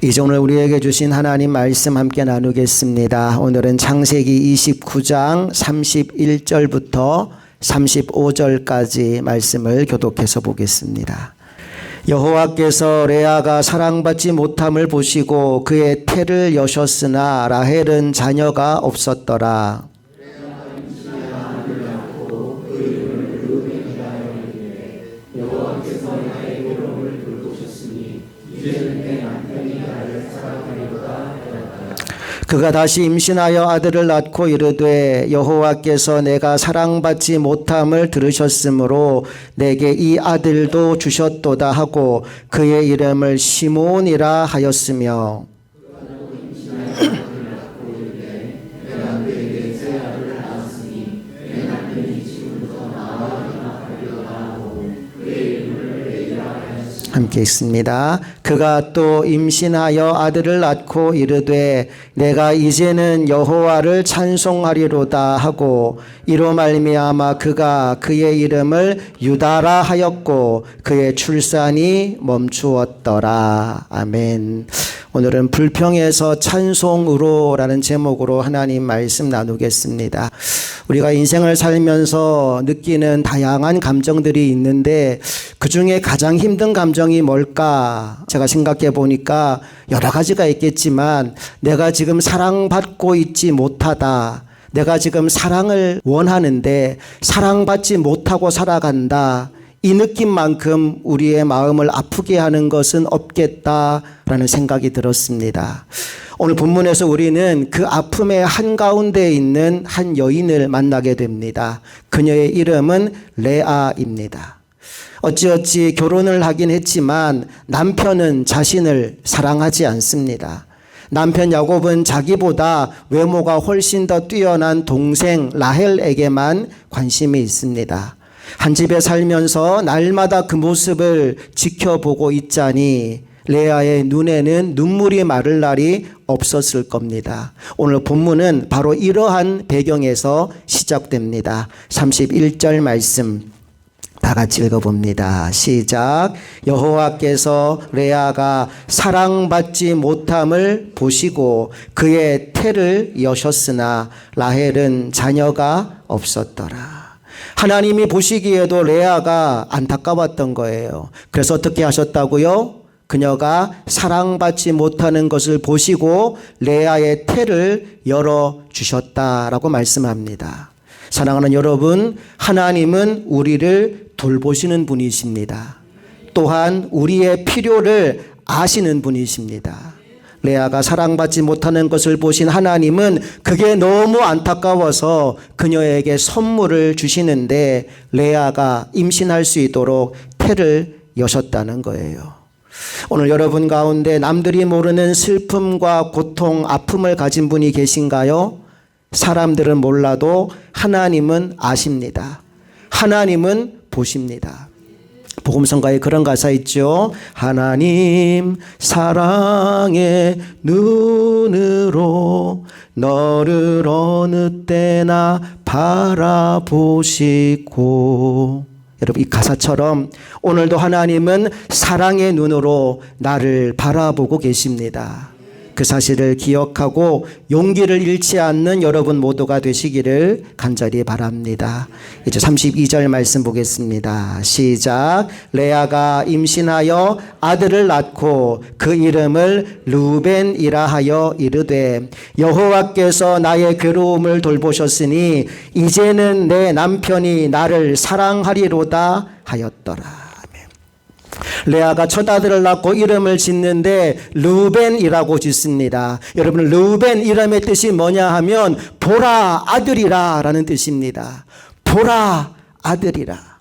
이제 오늘 우리에게 주신 하나님 말씀 함께 나누겠습니다. 오늘은 창세기 29장 31절부터 35절까지 말씀을 교독해서 보겠습니다. 여호와께서 레아가 사랑받지 못함을 보시고 그의 태를 여셨으나 라헬은 자녀가 없었더라. 그가 다시 임신하여 아들을 낳고 이르되 여호와께서 내가 사랑받지 못함을 들으셨으므로 내게 이 아들도 주셨도다 하고 그의 이름을 시몬이라 하였으며 함께 있습니다. 그가 또 임신하여 아들을 낳고 이르되 내가 이제는 여호와를 찬송하리로다 하고 이로 말미암아 그가 그의 이름을 유다라 하였고 그의 출산이 멈추었더라. 아멘. 오늘은 불평에서 찬송으로 라는 제목으로 하나님 말씀 나누겠습니다. 우리가 인생을 살면서 느끼는 다양한 감정들이 있는데 그중에 가장 힘든 감정이 뭘까? 제가 생각해 보니까 여러 가지가 있겠지만 내가 지금 사랑받고 있지 못하다. 내가 지금 사랑을 원하는데 사랑받지 못하고 살아간다. 이 느낌만큼 우리의 마음을 아프게 하는 것은 없겠다라는 생각이 들었습니다. 오늘 본문에서 우리는 그 아픔의 한가운데 있는 한 여인을 만나게 됩니다. 그녀의 이름은 레아입니다. 어찌어찌 결혼을 하긴 했지만 남편은 자신을 사랑하지 않습니다. 남편 야곱은 자기보다 외모가 훨씬 더 뛰어난 동생 라헬에게만 관심이 있습니다. 한 집에 살면서 날마다 그 모습을 지켜보고 있자니 레아의 눈에는 눈물이 마를 날이 없었을 겁니다. 오늘 본문은 바로 이러한 배경에서 시작됩니다. 31절 말씀 다 같이 읽어봅니다. 시작. 여호와께서 레아가 사랑받지 못함을 보시고 그의 태를 여셨으나 라헬은 자녀가 없었더라. 하나님이 보시기에도 레아가 안타까웠던 거예요. 그래서 어떻게 하셨다고요? 그녀가 사랑받지 못하는 것을 보시고 레아의 태를 열어주셨다라고 말씀합니다. 사랑하는 여러분, 하나님은 우리를 돌보시는 분이십니다. 또한 우리의 필요를 아시는 분이십니다. 레아가 사랑받지 못하는 것을 보신 하나님은 그게 너무 안타까워서 그녀에게 선물을 주시는데 레아가 임신할 수 있도록 태를 여셨다는 거예요. 오늘 여러분 가운데 남들이 모르는 슬픔과 고통, 아픔을 가진 분이 계신가요? 사람들은 몰라도 하나님은 아십니다. 하나님은 보십니다. 복음성가에 그런 가사 있죠. 하나님 사랑의 눈으로 너를 어느 때나 바라보시고. 여러분 이 가사처럼 오늘도 하나님은 사랑의 눈으로 나를 바라보고 계십니다. 그 사실을 기억하고 용기를 잃지 않는 여러분 모두가 되시기를 간절히 바랍니다. 이제 32절 말씀 보겠습니다. 시작. 레아가 임신하여 아들을 낳고 그 이름을 루벤이라 하여 이르되 여호와께서 나의 괴로움을 돌보셨으니 이제는 내 남편이 나를 사랑하리로다 하였더라. 레아가 첫 아들을 낳고 이름을 짓는데 루벤이라고 짓습니다. 여러분 루벤 이름의 뜻이 뭐냐 하면 보라 아들이라 라는 뜻입니다. 보라 아들이라.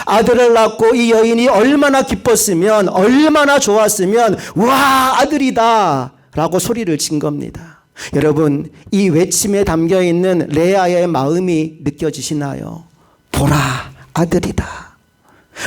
아들을 낳고 이 여인이 얼마나 기뻤으면 얼마나 좋았으면 와 아들이다 라고 소리를 친 겁니다. 여러분 이 외침에 담겨있는 레아의 마음이 느껴지시나요? 보라 아들이다.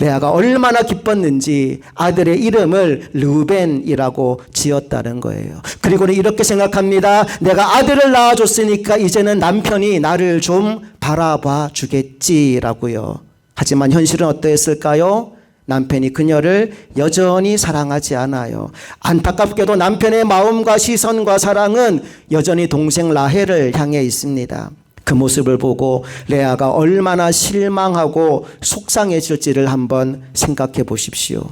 레아가 얼마나 기뻤는지 아들의 이름을 루벤이라고 지었다는 거예요. 그리고는 이렇게 생각합니다. 내가 아들을 낳아줬으니까 이제는 남편이 나를 좀 바라봐 주겠지라고요. 하지만 현실은 어떠했을까요? 남편이 그녀를 여전히 사랑하지 않아요. 안타깝게도 남편의 마음과 시선과 사랑은 여전히 동생 라헬을 향해 있습니다. 그 모습을 보고 레아가 얼마나 실망하고 속상해질지를 한번 생각해 보십시오.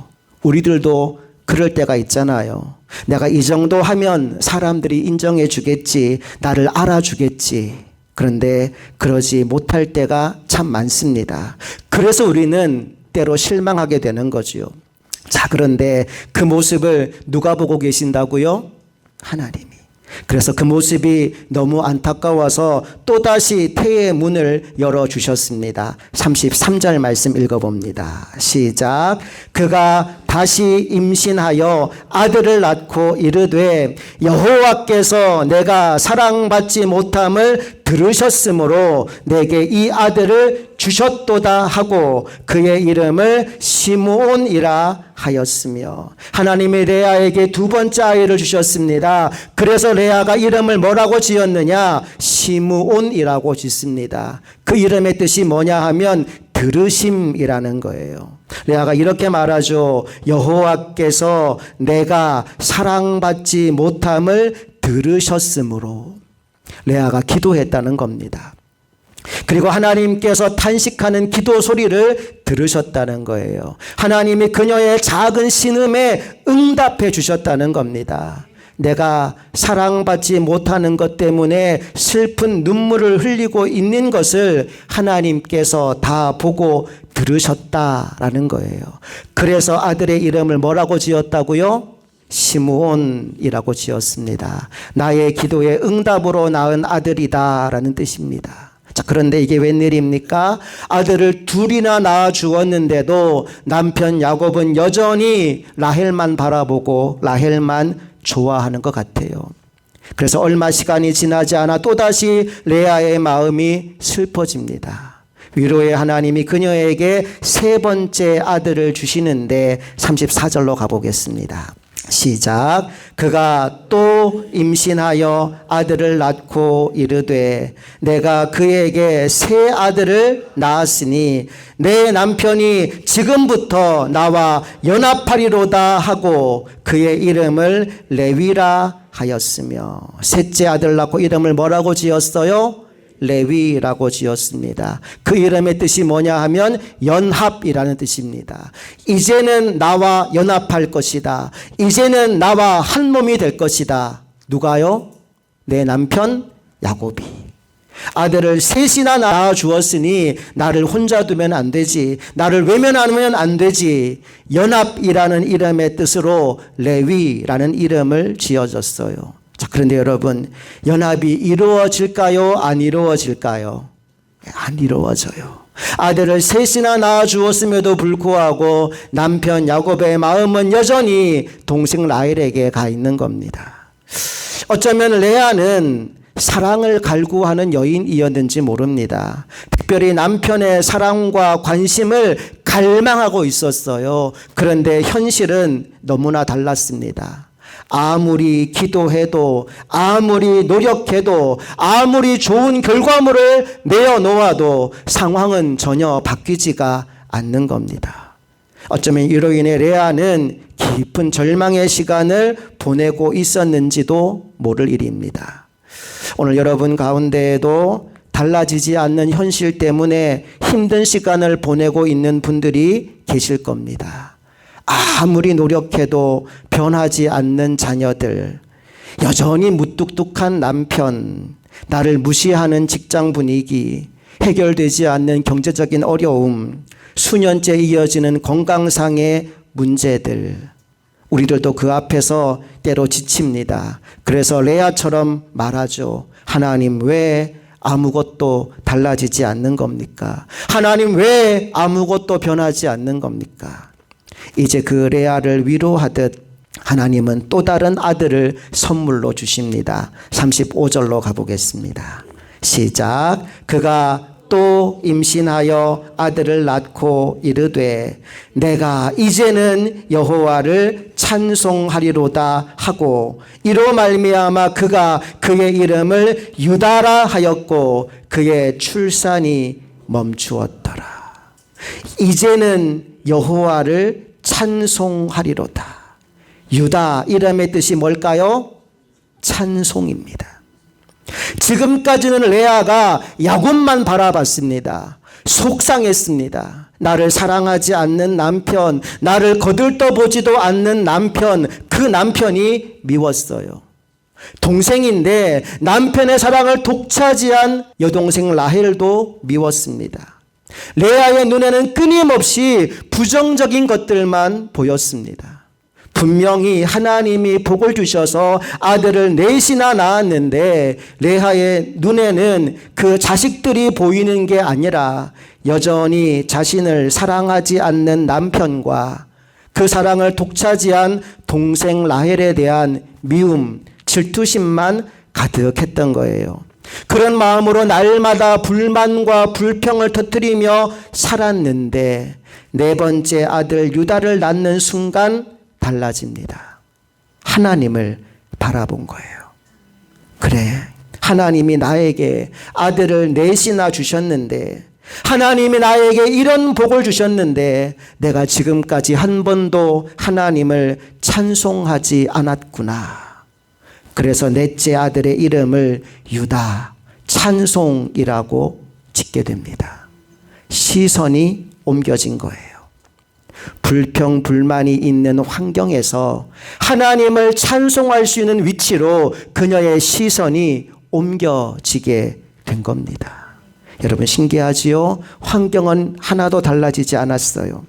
우리들도 그럴 때가 있잖아요. 내가 이 정도 하면 사람들이 인정해 주겠지, 나를 알아주겠지. 그런데 그러지 못할 때가 참 많습니다. 그래서 우리는 때로 실망하게 되는 거지요. 자, 그런데 그 모습을 누가 보고 계신다고요? 하나님이. 그래서 그 모습이 너무 안타까워서 또다시 태의 문을 열어주셨습니다. 33절 말씀 읽어봅니다. 시작. 그가 다시 임신하여 아들을 낳고 이르되 여호와께서 내가 사랑받지 못함을 들으셨으므로 내게 이 아들을 주셨도다 하고 그의 이름을 시므온이라 하였으며, 하나님이 레아에게 두 번째 아이를 주셨습니다. 그래서 레아가 이름을 뭐라고 지었느냐? 시므온이라고 짓습니다. 그 이름의 뜻이 뭐냐 하면 들으심이라는 거예요. 레아가 이렇게 말하죠. 여호와께서 내가 사랑받지 못함을 들으셨으므로. 레아가 기도했다는 겁니다. 그리고 하나님께서 탄식하는 기도 소리를 들으셨다는 거예요. 하나님이 그녀의 작은 신음에 응답해 주셨다는 겁니다. 내가 사랑받지 못하는 것 때문에 슬픈 눈물을 흘리고 있는 것을 하나님께서 다 보고 들으셨다라는 거예요. 그래서 아들의 이름을 뭐라고 지었다고요? 시므온이라고 지었습니다. 나의 기도의 응답으로 낳은 아들이다라는 뜻입니다. 자, 그런데 이게 웬일입니까? 아들을 둘이나 낳아 주었는데도 남편 야곱은 여전히 라헬만 바라보고 라헬만 좋아하는 것 같아요. 그래서 얼마 시간이 지나지 않아 또다시 레아의 마음이 슬퍼집니다. 위로의 하나님이 그녀에게 세 번째 아들을 주시는데 34절로 가보겠습니다. 시작. 그가 또 임신하여 아들을 낳고 이르되 내가 그에게 새 아들을 낳았으니 내 남편이 지금부터 나와 연합하리로다 하고 그의 이름을 레위라 하였으며, 셋째 아들 낳고 이름을 뭐라고 지었어요? 레위라고 지었습니다. 그 이름의 뜻이 뭐냐 하면 연합이라는 뜻입니다. 이제는 나와 연합할 것이다. 이제는 나와 한 몸이 될 것이다. 누가요? 내 남편 야곱이. 아들을 셋이나 낳아 주었으니 나를 혼자 두면 안 되지. 나를 외면하면 안 되지. 연합이라는 이름의 뜻으로 레위라는 이름을 지어줬어요. 자, 그런데 여러분, 연합이 이루어질까요? 안 이루어질까요? 안 이루어져요. 아들을 셋이나 낳아 주었음에도 불구하고 남편 야곱의 마음은 여전히 동생 라헬에게 가 있는 겁니다. 어쩌면 레아는 사랑을 갈구하는 여인이었는지 모릅니다. 특별히 남편의 사랑과 관심을 갈망하고 있었어요. 그런데 현실은 너무나 달랐습니다. 아무리 기도해도, 아무리 노력해도, 아무리 좋은 결과물을 내어놓아도 상황은 전혀 바뀌지가 않는 겁니다. 어쩌면 이로 인해 레아는 깊은 절망의 시간을 보내고 있었는지도 모를 일입니다. 오늘 여러분 가운데에도 달라지지 않는 현실 때문에 힘든 시간을 보내고 있는 분들이 계실 겁니다. 아무리 노력해도 변하지 않는 자녀들, 여전히 무뚝뚝한 남편, 나를 무시하는 직장 분위기, 해결되지 않는 경제적인 어려움, 수년째 이어지는 건강상의 문제들, 우리들도 그 앞에서 때로 지칩니다. 그래서 레아처럼 말하죠. 하나님, 왜 아무것도 달라지지 않는 겁니까? 하나님, 왜 아무것도 변하지 않는 겁니까? 이제 그 레아를 위로하듯 하나님은 또 다른 아들을 선물로 주십니다. 35절로 가보겠습니다. 시작. 그가 또 임신하여 아들을 낳고 이르되 내가 이제는 여호와를 찬송하리로다 하고 이로 말미암아 그가 그의 이름을 유다라 하였고 그의 출산이 멈추었더라. 이제는 여호와를 찬송하리로다. 유다 이름의 뜻이 뭘까요? 찬송입니다. 지금까지는 레아가 야곱만 바라봤습니다. 속상했습니다. 나를 사랑하지 않는 남편, 나를 거들떠보지도 않는 남편, 그 남편이 미웠어요. 동생인데 남편의 사랑을 독차지한 여동생 라헬도 미웠습니다. 레아의 눈에는 끊임없이 부정적인 것들만 보였습니다. 분명히 하나님이 복을 주셔서 아들을 넷이나 낳았는데 레아의 눈에는 그 자식들이 보이는 게 아니라 여전히 자신을 사랑하지 않는 남편과 그 사랑을 독차지한 동생 라헬에 대한 미움, 질투심만 가득했던 거예요. 그런 마음으로 날마다 불만과 불평을 터뜨리며 살았는데 네 번째 아들 유다를 낳는 순간 달라집니다. 하나님을 바라본 거예요. 그래, 하나님이 나에게 아들을 넷이나 주셨는데, 하나님이 나에게 이런 복을 주셨는데 내가 지금까지 한 번도 하나님을 찬송하지 않았구나. 그래서 넷째 아들의 이름을 유다, 찬송이라고 짓게 됩니다. 시선이 옮겨진 거예요. 불평, 불만이 있는 환경에서 하나님을 찬송할 수 있는 위치로 그녀의 시선이 옮겨지게 된 겁니다. 여러분 신기하지요? 환경은 하나도 달라지지 않았어요.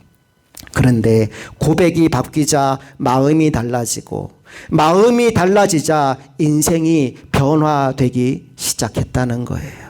그런데 고백이 바뀌자 마음이 달라지고, 마음이 달라지자 인생이 변화되기 시작했다는 거예요.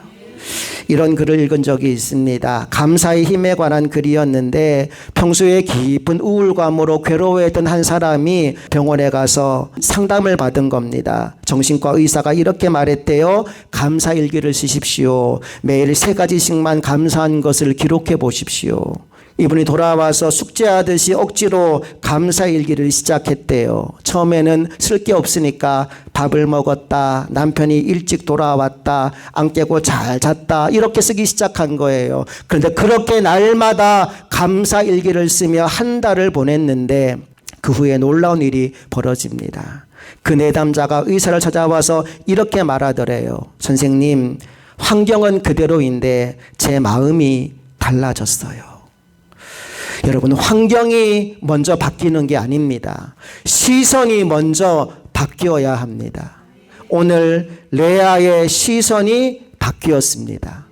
이런 글을 읽은 적이 있습니다. 감사의 힘에 관한 글이었는데 평소에 깊은 우울감으로 괴로워했던 한 사람이 병원에 가서 상담을 받은 겁니다. 정신과 의사가 이렇게 말했대요. 감사일기를 쓰십시오. 매일 3가지씩만 감사한 것을 기록해 보십시오. 이분이 돌아와서 숙제하듯이 억지로 감사일기를 시작했대요. 처음에는 쓸 게 없으니까 밥을 먹었다, 남편이 일찍 돌아왔다, 안 깨고 잘 잤다, 이렇게 쓰기 시작한 거예요. 그런데 그렇게 날마다 감사일기를 쓰며 한 달을 보냈는데 그 후에 놀라운 일이 벌어집니다. 그 내담자가 의사를 찾아와서 이렇게 말하더래요. 선생님, 환경은 그대로인데 제 마음이 달라졌어요. 여러분, 환경이 먼저 바뀌는 게 아닙니다. 시선이 먼저 바뀌어야 합니다. 오늘 레아의 시선이 바뀌었습니다.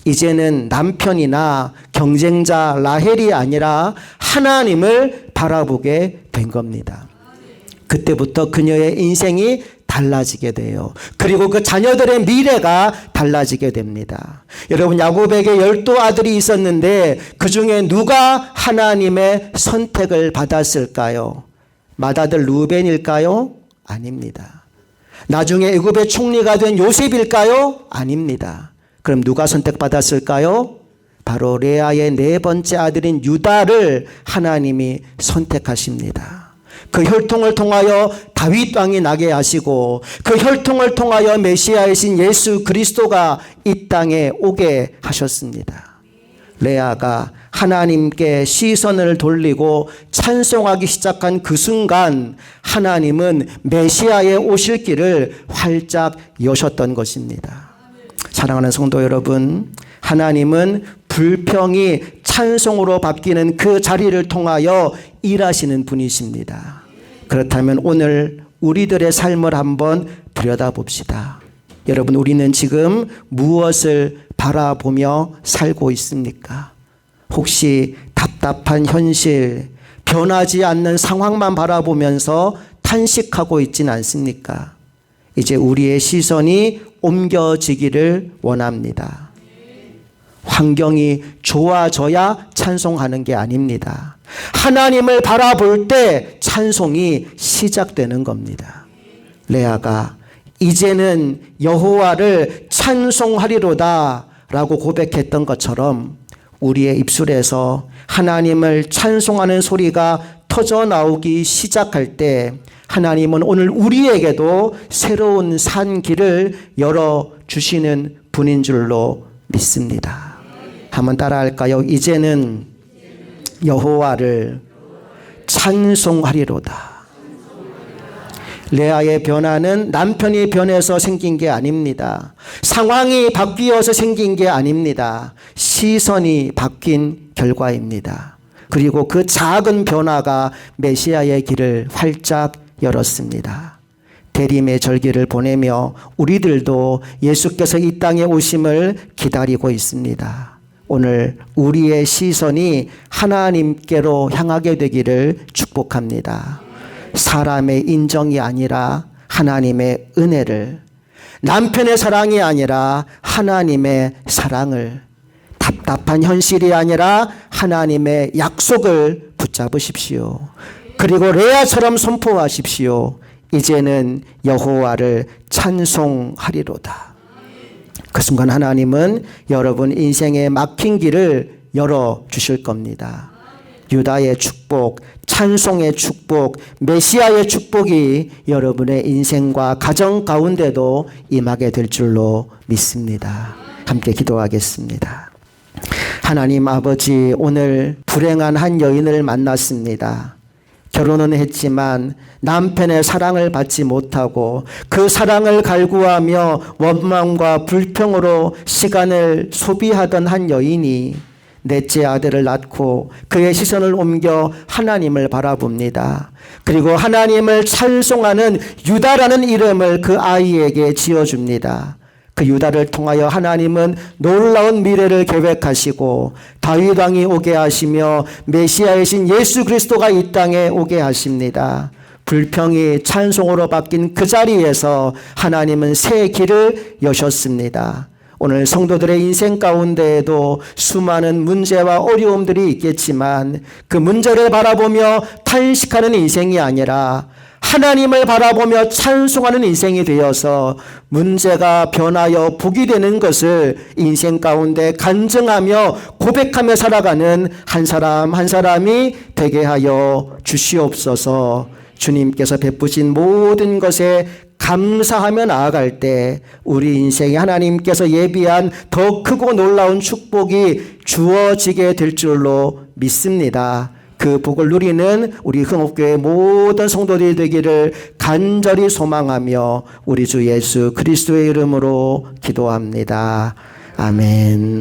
이제는 남편이나 경쟁자 라헬이 아니라 하나님을 바라보게 된 겁니다. 그때부터 그녀의 인생이 달라지게 돼요. 그리고 그 자녀들의 미래가 달라지게 됩니다. 여러분, 야곱에게 12아들이 있었는데 그 중에 누가 하나님의 선택을 받았을까요? 맏아들 루벤일까요? 아닙니다. 나중에 애굽의 총리가 된 요셉일까요? 아닙니다. 그럼 누가 선택받았을까요? 바로 레아의 4번째 아들인 유다를 하나님이 선택하십니다. 그 혈통을 통하여 다윗 왕이 나게 하시고 그 혈통을 통하여 메시아이신 예수 그리스도가 이 땅에 오게 하셨습니다. 레아가 하나님께 시선을 돌리고 찬송하기 시작한 그 순간 하나님은 메시아의 오실 길을 활짝 여셨던 것입니다. 사랑하는 성도 여러분, 하나님은 불평이 찬송으로 바뀌는 그 자리를 통하여 일하시는 분이십니다. 그렇다면 오늘 우리들의 삶을 한번 들여다봅시다. 여러분, 우리는 지금 무엇을 바라보며 살고 있습니까? 혹시 답답한 현실, 변하지 않는 상황만 바라보면서 탄식하고 있지는 않습니까? 이제 우리의 시선이 옮겨지기를 원합니다. 환경이 좋아져야 찬송하는 게 아닙니다. 하나님을 바라볼 때 찬송이 시작되는 겁니다. 레아가 이제는 여호와를 찬송하리로다 라고 고백했던 것처럼 우리의 입술에서 하나님을 찬송하는 소리가 터져 나오기 시작할 때 하나님은 오늘 우리에게도 새로운 산 길을 열어주시는 분인 줄로 믿습니다. 한번 따라할까요? 이제는 여호와를 찬송하리로다. 레아의 변화는 남편이 변해서 생긴 게 아닙니다. 상황이 바뀌어서 생긴 게 아닙니다. 시선이 바뀐 결과입니다. 그리고 그 작은 변화가 메시아의 길을 활짝 열었습니다. 대림의 절기를 보내며 우리들도 예수께서 이 땅에 오심을 기다리고 있습니다. 오늘 우리의 시선이 하나님께로 향하게 되기를 축복합니다. 사람의 인정이 아니라 하나님의 은혜를, 남편의 사랑이 아니라 하나님의 사랑을, 답답한 현실이 아니라 하나님의 약속을 붙잡으십시오. 그리고 레아처럼 선포하십시오. 이제는 여호와를 찬송하리로다. 그 순간 하나님은 여러분 인생의 막힌 길을 열어주실 겁니다. 유다의 축복, 찬송의 축복, 메시아의 축복이 여러분의 인생과 가정 가운데도 임하게 될 줄로 믿습니다. 함께 기도하겠습니다. 하나님 아버지, 오늘 불행한 한 여인을 만났습니다. 결혼은 했지만 남편의 사랑을 받지 못하고 그 사랑을 갈구하며 원망과 불평으로 시간을 소비하던 한 여인이 넷째 아들을 낳고 그의 시선을 옮겨 하나님을 바라봅니다. 그리고 하나님을 찬송하는 유다라는 이름을 그 아이에게 지어줍니다. 그 유다를 통하여 하나님은 놀라운 미래를 계획하시고 다윗 왕이 오게 하시며 메시아이신 예수 그리스도가 이 땅에 오게 하십니다. 불평이 찬송으로 바뀐 그 자리에서 하나님은 새 길을 여셨습니다. 오늘 성도들의 인생 가운데에도 수많은 문제와 어려움들이 있겠지만 그 문제를 바라보며 탄식하는 인생이 아니라 하나님을 바라보며 찬송하는 인생이 되어서 문제가 변하여 복이 되는 것을 인생 가운데 간증하며 고백하며 살아가는 한 사람 한 사람이 되게 하여 주시옵소서. 주님께서 베푸신 모든 것에 감사하며 나아갈 때 우리 인생에 하나님께서 예비한 더 크고 놀라운 축복이 주어지게 될 줄로 믿습니다. 그 복을 누리는 우리 흥업교회 모든 성도들이 되기를 간절히 소망하며 우리 주 예수 그리스도의 이름으로 기도합니다. 아멘.